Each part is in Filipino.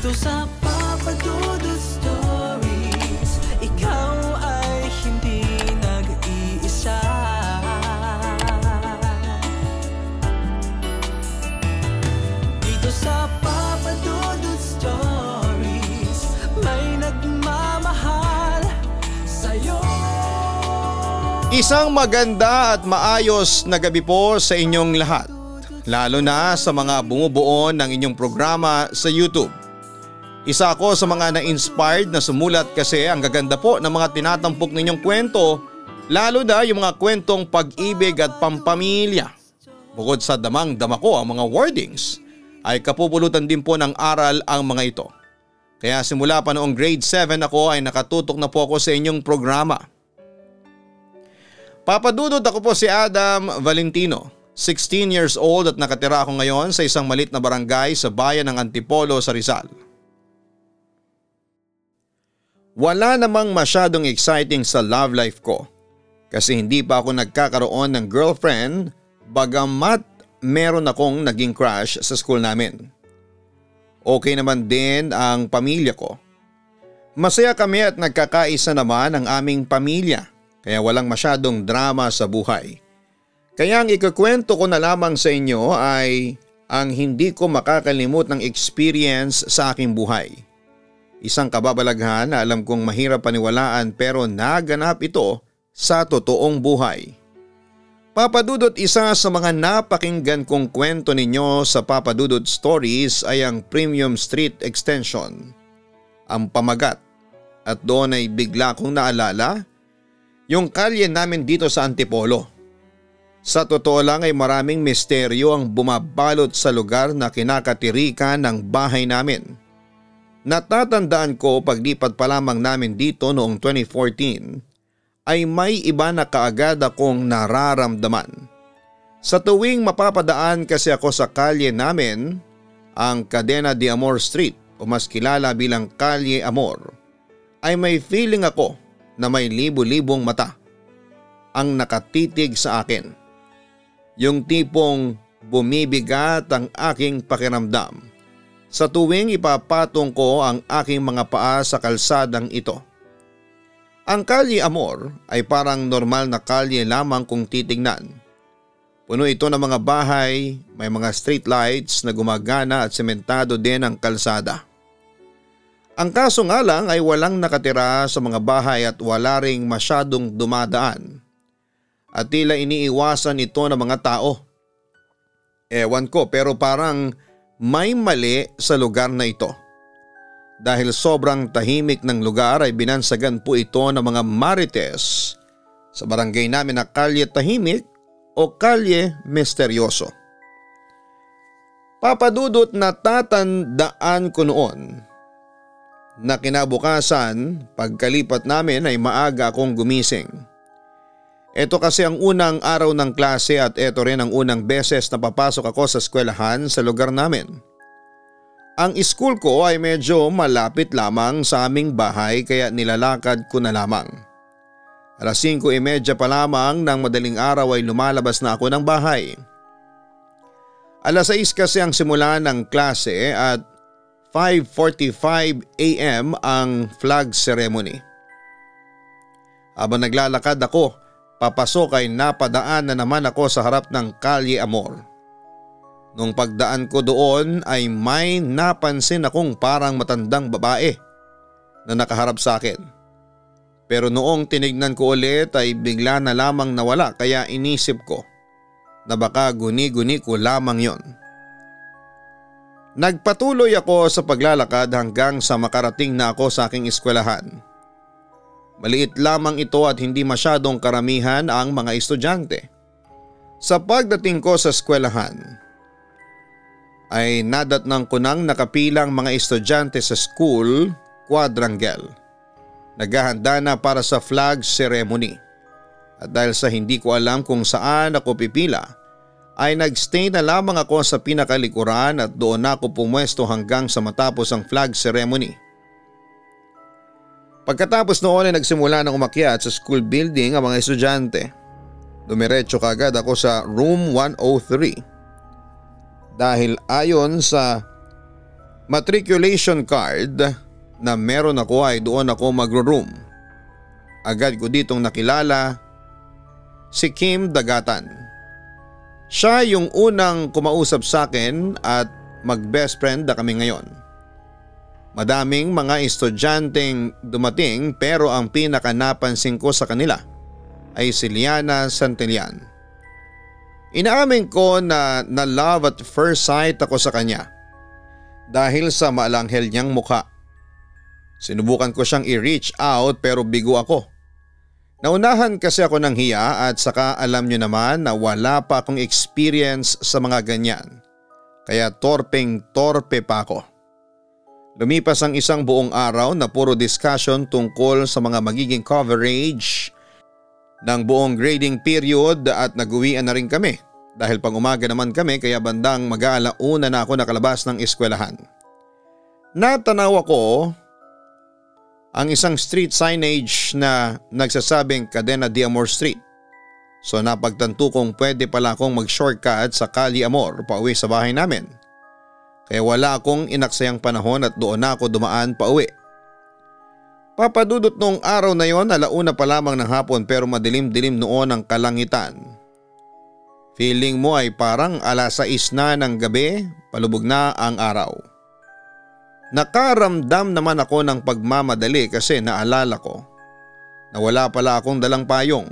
Dito sa Papa Dudut Stories, ikaw ay hindi nag-iisa. Dito sa Papa Dudut Stories, may nagmamahal sa'yo. Isang maganda at maayos na gabi po sa inyong lahat, lalo na sa mga bumubuo ng inyong programa sa YouTube. Isa ako sa mga na-inspired na sumulat kasi ang gaganda po ng mga tinatampok ninyong kwento, lalo na yung mga kwentong pag-ibig at pampamilya. Bukod sa damang-dama ko ang mga wordings, ay kapupulutan din po ng aral ang mga ito. Kaya simula pa noong grade 7 ako ay nakatutok na po ako sa inyong programa. Papadudod, ako po si Adam Valentino, 16 years old at nakatira ako ngayon sa isang maliit na barangay sa bayan ng Antipolo sa Rizal. Wala namang masyadong exciting sa love life ko kasi hindi pa ako nagkakaroon ng girlfriend, bagamat meron akong naging crush sa school namin. Okay naman din ang pamilya ko. Masaya kami at nagkakaisa naman ang aming pamilya, kaya walang masyadong drama sa buhay. Kaya ang ikukwento ko na lamang sa inyo ay ang hindi ko makakalimot ng experience sa aking buhay. Isang kababalaghan na alam kong mahirap paniwalaan pero naganap ito sa totoong buhay. Papadudot, isa sa mga napakinggan kong kwento ninyo sa Papadudot Stories ay ang Premium Street Extension, ang pamagat, at doon ay bigla kong naalala yung kalye namin dito sa Antipolo. Sa totoo lang ay maraming misteryo ang bumabalot sa lugar na kinakatirikan ng bahay namin. Natatandaan ko paglipat pa lamang namin dito noong 2014 ay may iba na kaagad akong nararamdaman. Sa tuwing mapapadaan kasi ako sa kalye namin, ang Cadena de Amor Street o mas kilala bilang Kalye Amor, ay may feeling ako na may libu-libong mata ang nakatitig sa akin. Yung tipong bumibigat ang aking pakiramdam sa tuwing ipapatong ko ang aking mga paa sa kalsadang ito. Ang Kalye Amor ay parang normal na kalye lamang kung titignan. Puno ito ng mga bahay, may mga street lights na gumagana at sementado din ang kalsada. Ang kaso nga lang ay walang nakatira sa mga bahay at wala ring masyadong dumadaan. At tila iniiwasan ito ng mga tao. Ewan ko, pero parang may mali sa lugar na ito. Dahil sobrang tahimik ng lugar ay binansagan po ito ng mga marites sa barangay namin na Kalye Tahimik o Kalye Misteryoso. Papadudot, natatandaan ko noon na kinabukasan pagkalipat namin ay maaga akong gumising. Ito kasi ang unang araw ng klase at ito rin ang unang beses na papasok ako sa eskwelahan sa lugar namin. Ang school ko ay medyo malapit lamang sa aming bahay kaya nilalakad ko na lamang. Alas 5:30 pa lamang ng madaling araw ay lumalabas na ako ng bahay. Alas 6 kasi ang simula ng klase at 5:45 AM ang flag ceremony. Habang naglalakad ako, papasok ay napadaan na naman ako sa harap ng Kalye Amor. Nung pagdaan ko doon ay may napansin akong parang matandang babae na nakaharap sa akin. Pero noong tinignan ko ulit ay bigla na lamang nawala kaya inisip ko na baka guni-guni ko lamang yon. Nagpatuloy ako sa paglalakad hanggang sa makarating na ako sa aking eskwelahan. Maliit lamang ito at hindi masyadong karamihan ang mga estudyante. Sa pagdating ko sa eskwelahan ay nadatnang ko nang nakapilang mga estudyante sa school quadrangle. Naghahanda na para sa flag ceremony. At dahil sa hindi ko alam kung saan ako pipila, ay nagstay na lamang ako sa pinakalikuran at doon ako pumwesto hanggang sa matapos ang flag ceremony. Pagkatapos noon ay nagsimula ng umakyat sa school building ang mga estudyante. Dumiretso kagad ako sa room 103. Dahil ayon sa matriculation card na meron ako ay doon ako magro-room. Agad ko ditong nakilala si Kim Dagatan. Siya yung unang kumausap sa akin at mag-best friend na kami ngayon. Madaming mga estudyanteng dumating pero ang pinaka napansin ko sa kanila ay si Liana Santillan. Inaamin ko na love at first sight ako sa kanya dahil sa maalanghel niyang mukha. Sinubukan ko siyang i-reach out pero bigo ako. Naunahan kasi ako ng hiya at saka alam nyo naman na wala pa akong experience sa mga ganyan. Kaya torpeng-torpe pa ako. Lumipas ang isang buong araw na puro discussion tungkol sa mga magiging coverage ng buong grading period at nag-uwian na rin kami. Dahil pang umaga naman kami kaya bandang mag-aalauna na ako nakalabas ng eskwelahan. Natanaw ako ang isang street signage na nagsasabing Cadena de Amor Street. So napagtanto kong pwede pala akong mag-shortcut sa Calle Amor pauwi sa bahay namin. Kaya wala akong inaksayang panahon at doon na ako dumaan pauwi. Papadudot noong araw na yon, alauna pa lamang ng hapon pero madilim-dilim noon ang kalangitan. Feeling mo ay parang 6:00 na ng gabi, palubog na ang araw. Nakaramdam naman ako ng pagmamadali kasi naalala ko na wala pala akong dalang payong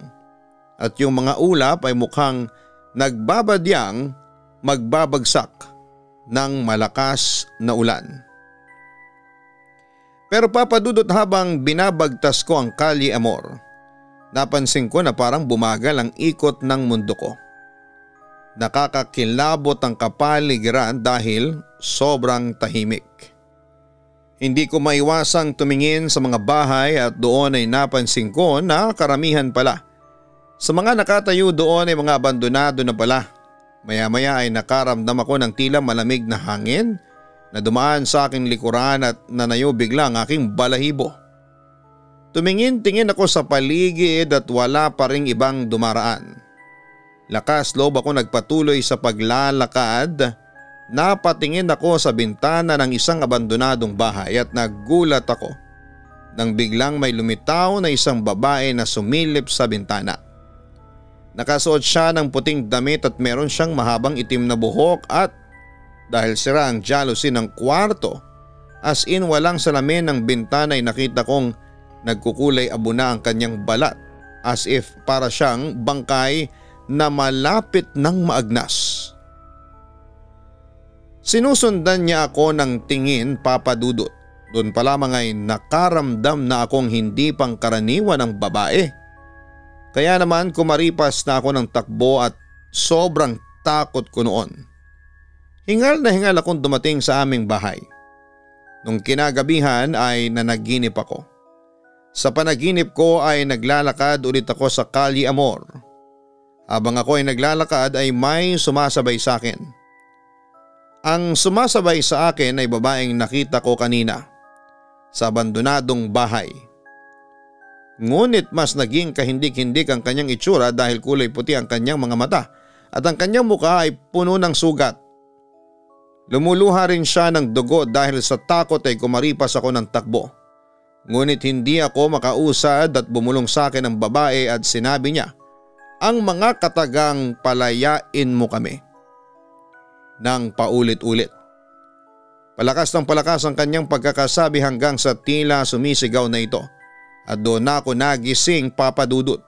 at yung mga ulap ay mukhang nagbabadyang magbabagsak ng malakas na ulan. Pero papadudot habang binabagtas ko ang Calle Amor, napansin ko na parang bumagal ang ikot ng mundo ko. Nakakakilabot ang kapaligiran dahil sobrang tahimik. Hindi ko maiwasang tumingin sa mga bahay at doon ay napansin ko na karamihan pala. Sa mga nakatayo doon ay mga abandonado na pala. Maya-maya ay nakaramdam ako ng tila malamig na hangin na dumaan sa aking likuran at nanayo bigla ang aking balahibo. Tumingin-tingin ako sa paligid at wala pa ring ibang dumaraan. Lakas loob ako nagpatuloy sa paglalakad. Napatingin ako sa bintana ng isang abandonadong bahay at nagulat ako nang biglang may lumitaw na isang babae na sumilip sa bintana. Nakasuot siya ng puting damit at meron siyang mahabang itim na buhok at dahil sira ang jalousie ng kwarto, as in walang salamin ng bintana ay nakita kong nagkukulay abo na ang kanyang balat as if para siyang bangkay na malapit ng maagnas. Sinusundan niya ako ng tingin, papadudot. Doon pa lamang ay nakaramdam na akong hindi pangkaraniwan ng babae. Kaya naman kumaripas na ako ng takbo at sobrang takot ko noon. Hingal na hingal akong dumating sa aming bahay. Nung kinagabihan ay nanaginip ako. Sa panaginip ko ay naglalakad ulit ako sa Calle Amor. Habang ako ay naglalakad ay may sumasabay sa akin. Ang sumasabay sa akin ay babaeng nakita ko kanina sa abandonadong bahay. Ngunit mas naging kahindik-hindik ang kanyang itsura dahil kulay puti ang kanyang mga mata at ang kanyang mukha ay puno ng sugat. Lumuluha rin siya ng dugo dahil sa takot ay kumaripas ako ng takbo. Ngunit hindi ako makausad at bumulong sa akin ang babae at sinabi niya ang mga katagang palayain mo kami. Nang paulit-ulit. Palakas ng palakas ang kanyang pagkakasabi hanggang sa tila sumisigaw na ito at doon na ako nagising, papadudot.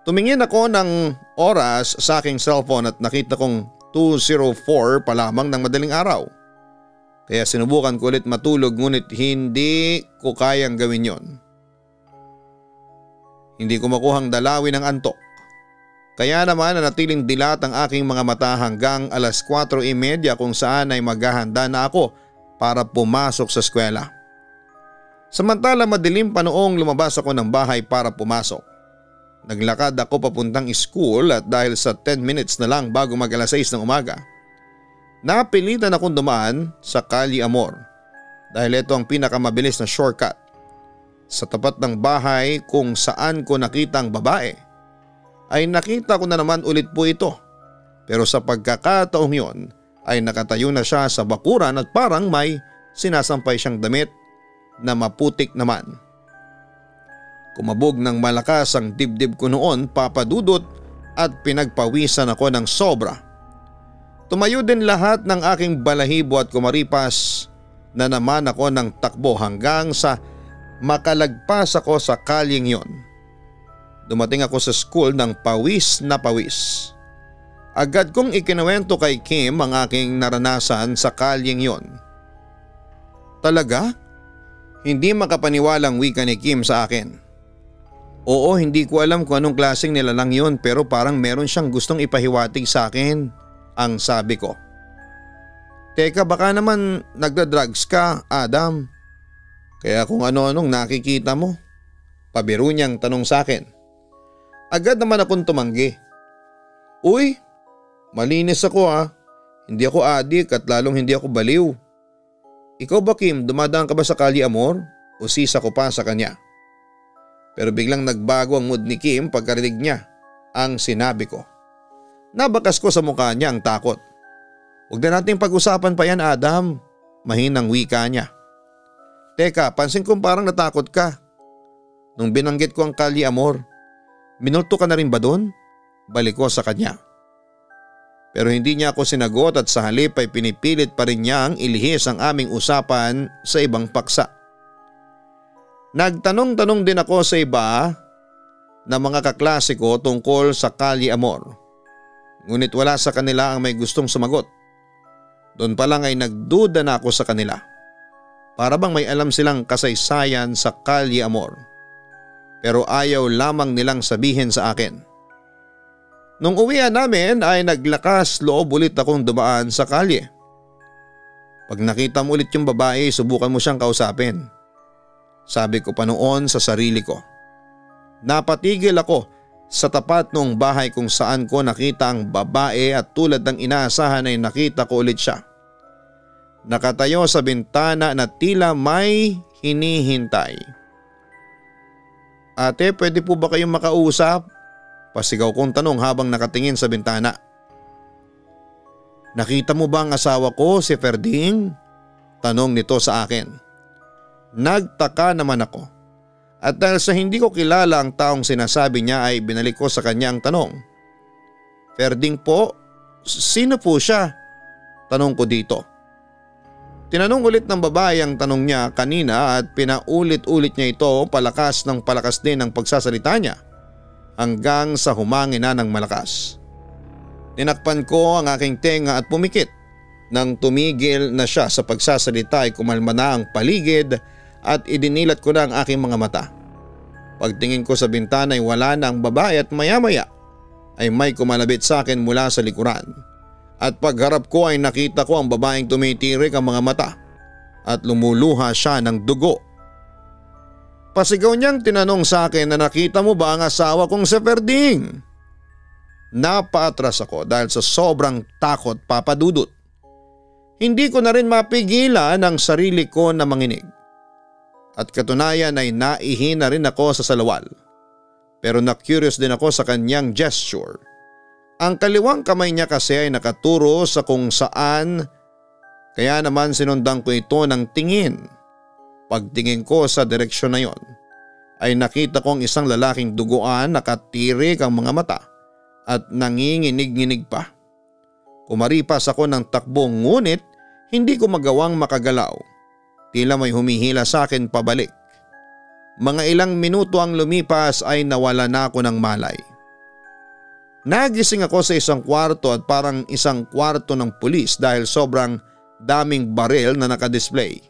Tumingin ako ng oras sa aking cellphone at nakita kong 2:04 pa lamang ng madaling araw. Kaya sinubukan ko ulit matulog ngunit hindi ko kayang gawin yon. Hindi ko makuhang dalawin ang antok. Kaya naman nanatiling dilat ang aking mga mata hanggang 4:30 kung saan ay maghahanda na ako para pumasok sa eskwela. Samantala madilim pa noong lumabas ako ng bahay para pumasok. Naglakad ako papuntang school at dahil sa 10 minutes na lang bago mag 6 ng umaga, napilitan akong dumaan sa Calle Amor dahil ito ang pinakamabilis na shortcut. Sa tapat ng bahay kung saan ko nakita ang babae, ay nakita ko na naman ulit po ito. Pero sa pagkakataong yon ay nakatayo na siya sa bakuran at parang may sinasampay siyang damit na maputik naman. Kumabog ng malakas ang dibdib ko noon, Papa Dudut, at pinagpawisan ako ng sobra. Tumayo din lahat ng aking balahibo at kumaripas na naman ako ng takbo hanggang sa makalagpas ako sa kalyeng yon. Dumating ako sa school ng pawis na pawis. Agad kong ikinuwento kay Kim ang aking naranasan sa kalyeng yon. Talaga? Hindi makapaniwalang wika ni Kim sa akin. Oo, hindi ko alam kung anong klaseng nilalang yun pero parang meron siyang gustong ipahiwatig sa akin, ang sabi ko. Teka, baka naman nagda-drugs ka, Adam. Kaya kung ano-anong nakikita mo. Pabiro niyang tanong sa akin. Agad naman akong tumanggi. Uy, malinis ako ha. Hindi ako adik at lalong hindi ako baliw. Ikaw ba Kim, dumadaan ka ba sa Kalye Amor o sisa ko pa sa kanya? Pero biglang nagbago ang mood ni Kim pagkarinig niya ang sinabi ko. Nabakas ko sa mukha niya ang takot. Huwag na nating pag-usapan pa yan Adam, mahinang wika niya. Teka, pansin kong parang natakot ka. Nung binanggit ko ang Kalye Amor, minulto ka na rin ba doon? Balik ko sa kanya. Pero hindi niya ako sinagot at sa halip ay pinipilit pa rin niyang ilihis ang aming usapan sa ibang paksa. Nagtanong-tanong din ako sa iba na mga kaklase ko tungkol sa Kalye Amor. Ngunit wala sa kanila ang may gustong sumagot. Doon pa lang ay nagduda na ako sa kanila. Para bang may alam silang kasaysayan sa Kalye Amor. Pero ayaw lamang nilang sabihin sa akin. Nung uwian namin ay naglakas loob ulit akong dumaan sa kalye. Pag nakita mo ulit yung babae, subukan mo siyang kausapin. Sabi ko pa noon sa sarili ko. Napatigil ako sa tapat ng bahay kung saan ko nakita ang babae at tulad ng inaasahan ay nakita ko ulit siya. Nakatayo sa bintana na tila may hinihintay. Ate, pwede po ba kayong makausap? Pasigaw kong tanong habang nakatingin sa bintana. Nakita mo ba ang asawa ko, si Ferding? Tanong nito sa akin. Nagtaka naman ako. At dahil sa hindi ko kilala ang taong sinasabi niya ay binalik ko sa kanya ang tanong. Ferding po? Sino po siya? Tanong ko dito. Tinanong ulit ng babae ang tanong niya kanina at pinaulit-ulit niya ito palakas ng palakas din ang pagsasalita niya. Hanggang sa humangin na ng malakas. Tinakpan ko ang aking tenga at pumikit. Nang tumigil na siya sa pagsasalita ay kumalma na ang paligid at idinilat ko na ang aking mga mata. Pagtingin ko sa bintana ay wala na ang babae at maya-maya ay may kumalabit sa akin mula sa likuran. At pagharap ko ay nakita ko ang babaeng tumitirik ang mga mata at lumuluha siya ng dugo. Pasigaw niyang tinanong sa akin na nakita mo ba ang asawa kong si Ferding? Napaatras ako dahil sa sobrang takot, Papa Dudut. Hindi ko na rin mapigilan ang sarili ko na manginig. At katunayan ay naihina rin ako sa salawal. Pero na-curious din ako sa kanyang gesture. Ang kaliwang kamay niya kasi ay nakaturo sa kung saan, kaya naman sinundan ko ito ng tingin. Pagtingin ko sa direksyon na yon, ay nakita kong isang lalaking duguan, nakatirik ang mga mata at nanginginig-nginig pa. Kumaripas ako ng takbo ngunit hindi ko magawang makagalaw. Tila may humihila sa akin pabalik. Mga ilang minuto ang lumipas ay nawala na ako ng malay. Nagising ako sa isang kwarto at parang isang kwarto ng pulis dahil sobrang daming baril na nakadisplay.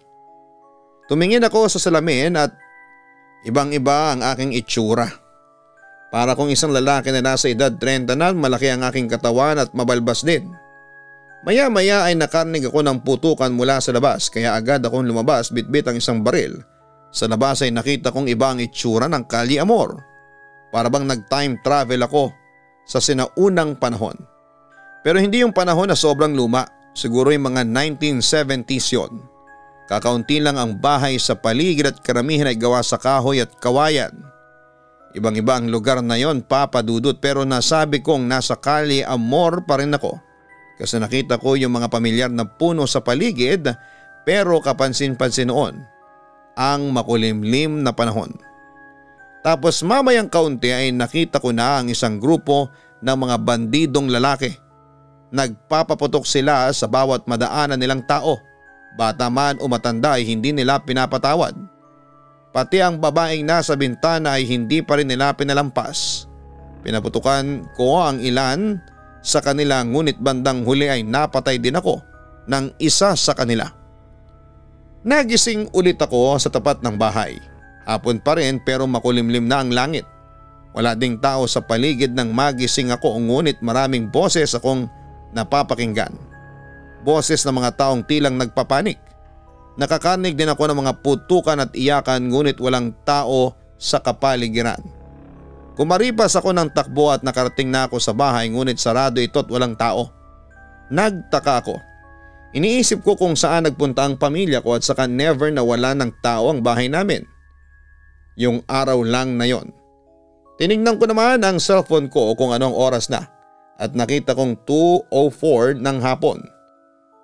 Tumingin ako sa salamin at ibang-iba ang aking itsura. Para kong isang lalaki na nasa edad 30 na, malaki ang aking katawan at mabalbas din. Maya-maya ay nakarinig ako ng putukan mula sa labas kaya agad akong lumabas bitbit ang isang baril. Sa labas ay nakita kong iba ang itsura ng Kalye Amor. Para bang nag-time travel ako sa sinaunang panahon. Pero hindi yung panahon na sobrang luma, siguro yung mga 1970s yon. Kakaunti lang ang bahay sa paligid at karamihan ay gawa sa kahoy at kawayan. Ibang-iba ang lugar na yon, Papa Dudut, pero nasabi kong nasa Kalye Amor pa rin ako. kasi nakita ko yung mga pamilyar na puno sa paligid pero kapansin-pansin noon ang makulimlim na panahon. Tapos mamayang kaunti ay nakita ko na ang isang grupo ng mga bandidong lalaki. Nagpapaputok sila sa bawat madaanan nilang tao, bata man o matanda ay hindi nila pinapatawad. Pati ang babaeng nasa bintana ay hindi pa rin nila pinalampas. Pinaputukan ko ang ilan sa kanila ngunit bandang huli ay napatay din ako ng isa sa kanila. Nagising ulit ako sa tapat ng bahay. Hapon pa rin pero makulimlim na ang langit. Wala ding tao sa paligid nang magising ako ngunit maraming boses akong napapakinggan. Boses ng mga taong tilang nagpapanik. Nakakanig din ako ng mga putukan at iyakan ngunit walang tao sa kapaligiran. Kumaripas ako ng takbo at nakarating na ako sa bahay ngunit sarado ito at walang tao. Nagtaka ako. Iniisip ko kung saan nagpunta ang pamilya ko at saka never na wala ng tao ang bahay namin. Yung araw lang na yon. Tinignan ko naman ang cellphone ko kung anong oras na at nakita kong 2:04 ng hapon.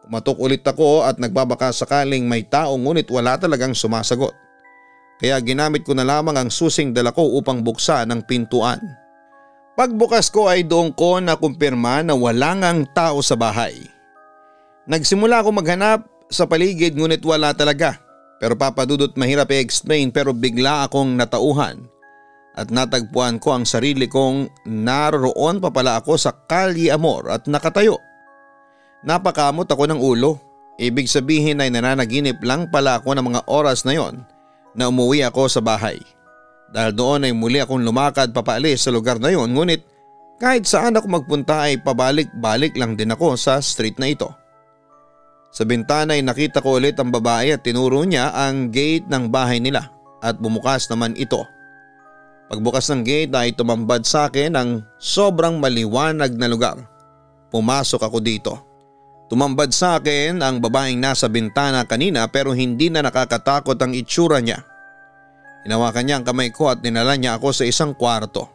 Kumatok ulit ako at nagbabaka sakaling may tao ngunit wala talagang sumasagot. Kaya ginamit ko na lamang ang susing dala ko upang buksan ang pintuan. Pagbukas ko ay doon ko nakumpirma na wala ngang tao sa bahay. Nagsimula ako maghanap sa paligid ngunit wala talaga. Pero papadudot mahirap i-explain pero bigla akong natauhan at natagpuan ko ang sarili kong naroroon pa pala ako sa Calle Amor at nakatayo. Napakamot ako ng ulo. Ibig sabihin ay nananaginip lang pala ako ng mga oras na yon na umuwi ako sa bahay. Dahil doon ay muli akong lumakad papaalis sa lugar na yon ngunit kahit saan ako magpunta ay pabalik-balik lang din ako sa street na ito. Sa bintana ay nakita ko ulit ang babae at tinuro niya ang gate ng bahay nila at bumukas naman ito. Pagbukas ng gate ay tumambad sa akin ang sobrang maliwanag na lugar. Pumasok ako dito. Tumambad sa akin ang babaeng nasa bintana kanina pero hindi na nakakatakot ang itsura niya. Hinawakan niya ang kamay ko at dinala niya ako sa isang kwarto.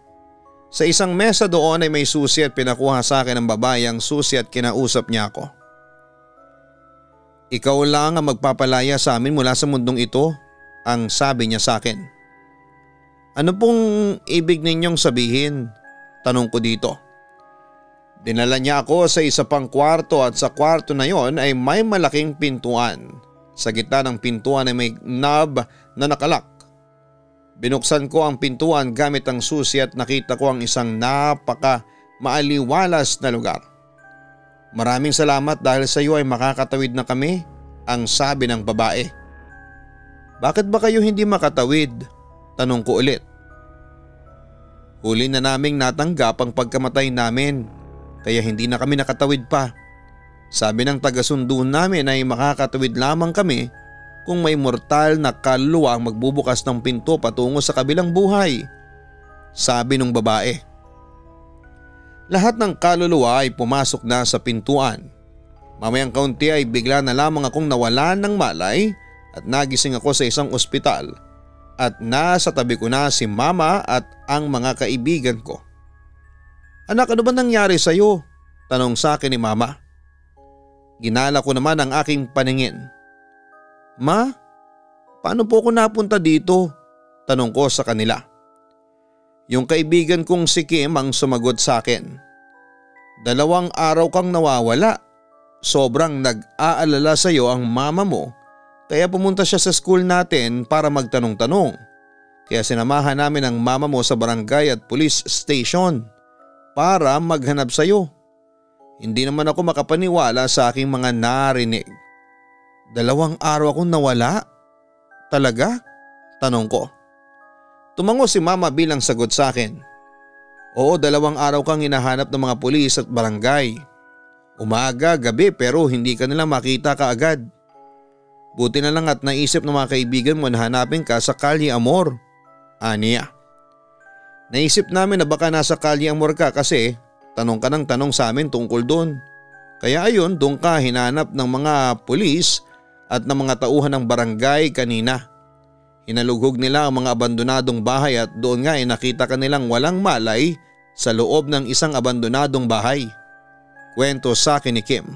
Sa isang mesa doon ay may susi at pinakuha sa akin ng babae ang susi at kinausap niya ako. Ikaw lang ang magpapalaya sa amin mula sa mundong ito, ang sabi niya sa akin. Ano pong ibig ninyong sabihin? Tanong ko dito. Dinala niya ako sa isa pang kwarto at sa kwarto na yon ay may malaking pintuan. Sa gitna ng pintuan ay may knob na nakalak. Binuksan ko ang pintuan gamit ang susi at nakita ko ang isang napaka maaliwalas na lugar. Maraming salamat dahil sa iyo ay makakatawid na kami, ang sabi ng babae. Bakit ba kayo hindi makatawid? Tanong ko ulit. Huli na naming natanggap ang pagkamatay namin, kaya hindi na kami nakatawid pa. Sabi ng taga-sundo namin ay makakatawid lamang kami kung may mortal na kaluluwa ang magbubukas ng pinto patungo sa kabilang buhay, sabi ng babae. Lahat ng kaluluwa ay pumasok na sa pintuan. Mamayang kaunti ay bigla na lamang akong nawalan ng malay at nagising ako sa isang ospital at nasa tabi ko na si mama at ang mga kaibigan ko. Anak, ano ba nangyari sa iyo? Tanong sa akin ni mama. Ginala ko naman ang aking paningin. Ma, paano po ako napunta dito? Tanong ko sa kanila. Yung kaibigan kong si Kim ang sumagot sa akin. 2 araw kang nawawala. Sobrang nag-aalala sa iyo ang mama mo kaya pumunta siya sa school natin para magtanong-tanong. Kaya sinamahan namin ang mama mo sa barangay at police station para maghanap sa iyo. Hindi naman ako makapaniwala sa aking mga narinig. 2 araw akong nawala? Talaga? Tanong ko. Tumango si mama bilang sagot sa akin. Oo, 2 araw kang hinahanap ng mga pulis at barangay. Umaga, gabi pero hindi ka nila makita kaagad. Buti na lang at naisip ng mga kaibigan mo na hanapin ka sa Calle Amor. Aniya. Naisip namin na baka nasa Calle Amor ka kasi tanong ka ng tanong sa amin tungkol doon. Kaya ayun, doon ka hinanap ng mga pulis at ng mga tauhan ng barangay kanina. Hinalughog nila ang mga abandonadong bahay at doon nga ay nakita ka nilang walang malay sa loob ng isang abandonadong bahay. kwento sa akin ni Kim.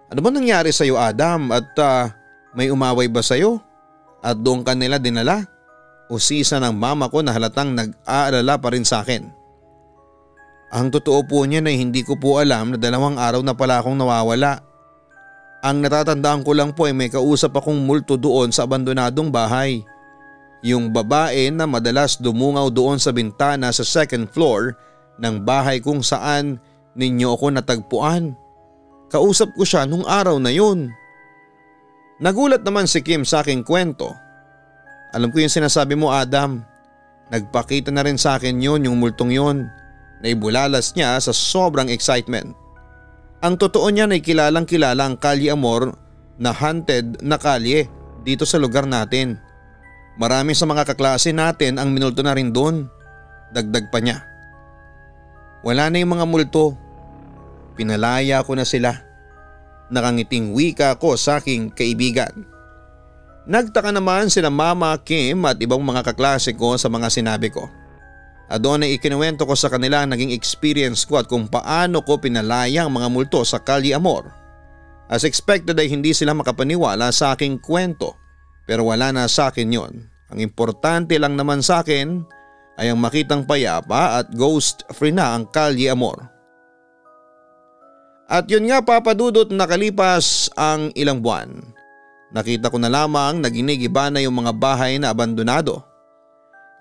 Ano ba nangyari sa iyo, Adam, at may umaway ba sa iyo? At doon ka nila dinala? Usisa ng mama ko na halatang nag-aalala pa rin sa akin. Ang totoo po niya na hindi ko po alam na 2 araw na pala akong nawawala. Ang natatandaan ko lang po ay may kausap akong multo doon sa abandonadong bahay. Yung babae na madalas dumungaw doon sa bintana sa 2nd floor ng bahay kung saan ninyo ako natagpuan. Kausap ko siya nung araw na yun. Nagulat naman si Kim sa aking kwento. Alam ko yung sinasabi mo, Adam. Nagpakita na rin sa akin yun, yung multong yun. Naibulalas niya sa sobrang excitement. Ang totoo niya ay kilalang kilala ang Calle Amor na haunted na kalye dito sa lugar natin. Marami sa mga kaklase natin ang minulto na rin doon. Dagdag pa niya. Wala na yung mga multo. Pinalaya ko na sila. Nakangiting wika ko sa aking kaibigan. Nagtaka naman sina Mama, Kim at ibang mga kaklase ko sa mga sinabi ko. At doon ay ikinuwento ko sa kanila ang naging experience ko at kung paano ko pinalaya ang mga multo sa Calle Amor. As expected ay hindi sila makapaniwala sa aking kwento, pero wala na sa akin yon. Ang importante lang naman sa akin ay ang makitang payapa at ghost free na ang Calle Amor. At yun nga, Papa Dudut, nakalipas ang ilang buwan. Nakita ko na lamang na ginigiba na yung mga bahay na abandonado.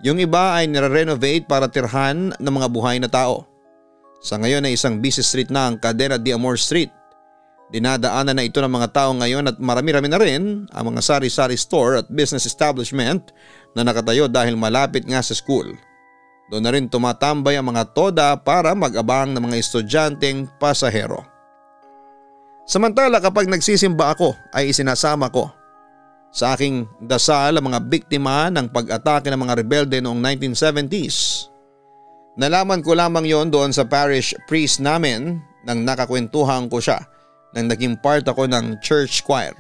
Yung iba ay nire-renovate para tirhan ng mga buhay na tao. Sa ngayon ay isang busy street na ang Cadena de Amor Street. Dinadaanan na ito ng mga tao ngayon at marami-rami na rin ang mga sari-sari store at business establishment na nakatayo dahil malapit nga sa school. Doon na rin tumatambay ang mga toda para mag-abang ng mga estudyanteng pasahero. Samantala kapag nagsisimba ako ay isinasama ko sa aking dasal ang mga biktima ng pag-atake ng mga rebelde noong 1970s. Nalaman ko lamang yon doon sa parish priest namin nang nakakwentuhan ko siya nang naging part ako ng church choir.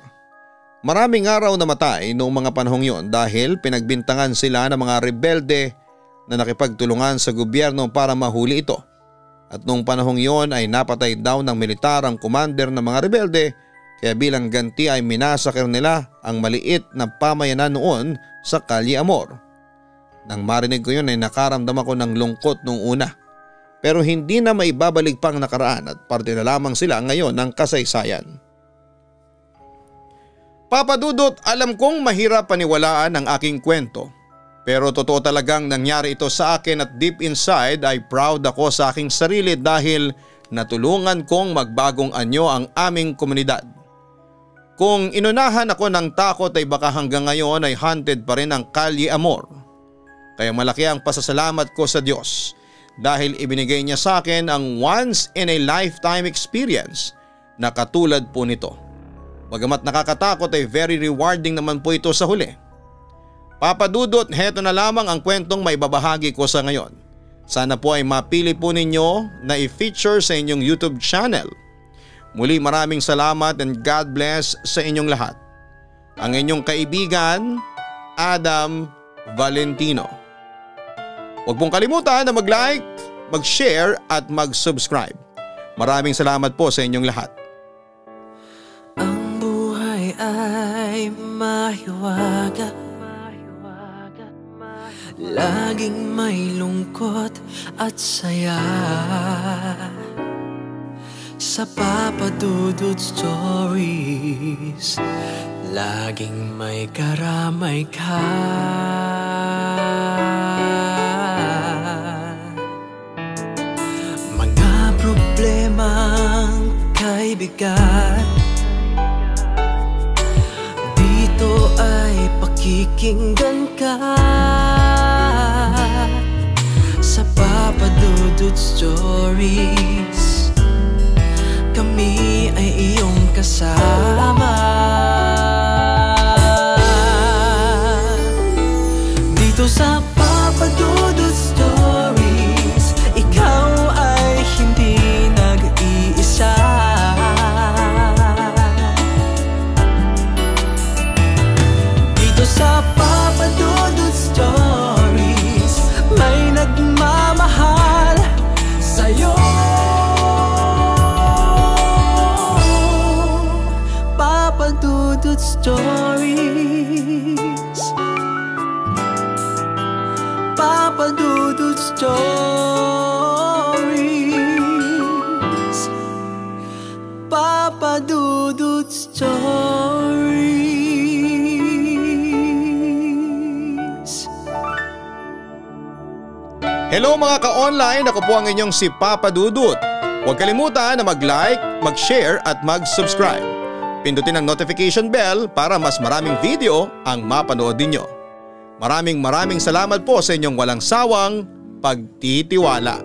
Maraming araw namatay noong mga panahong yon dahil pinagbintangan sila ng mga rebelde na nakipagtulungan sa gobyerno para mahuli ito. At noong panahong yon ay napatay daw ng militar ang commander ng mga rebelde kaya bilang ganti ay minasakir nila ang maliit na pamayanan noon sa Calle Amor. Nang marinig ko yun ay nakaramdam ako ng lungkot noong una. Pero hindi na maibabalik pang nakaraan at parte na lamang sila ngayon ng kasaysayan. Papa Dudut, alam kong mahirap paniwalaan ang aking kwento. Pero totoo talagang nangyari ito sa akin at deep inside ay proud ako sa aking sarili dahil natulungan kong magbagong anyo ang aming komunidad. Kung inunahan ako ng takot ay baka hanggang ngayon ay haunted pa rin ang Calle Amor. Kaya malaki ang pasasalamat ko sa Diyos dahil ibinigay niya sa akin ang once in a lifetime experience na katulad po nito. Bagamat nakakatakot ay very rewarding naman po ito sa huli. Papa Dudut, heto na lamang ang kwentong may babahagi ko sa ngayon. Sana po ay mapili po ninyo na i-feature sa inyong YouTube channel. Muli maraming salamat and God bless sa inyong lahat. Ang inyong kaibigan, Adam Valentino. Huwag pong kalimutan na mag-like, mag-share at mag-subscribe. Maraming salamat po sa inyong lahat. Ang buhay ay mahiwaga, laging may lungkot at saya. Sa Papa Dudut Stories, laging may karamay ka. Mga problemang kay bigat, dito ay pakikinggan ka. Sa Papa Dudut Stories, kami ay iyong kasama. Dito sa Papa Dudut Stories, ikaw ay hindi nag-iisa. Dito sa Papa Dudut Stories, may nagmamahal sa'yo. Stories. Papa Dudut Stories. Papa Dudut Stories. Hello mga ka-online, ako po ang inyong si Papa Dudut. Huwag kalimutan na mag-like, mag-share at mag-subscribe. Pindutin ang notification bell para mas maraming video ang mapanood ninyo. Maraming salamat po sa inyong walang sawang pagtitiwala.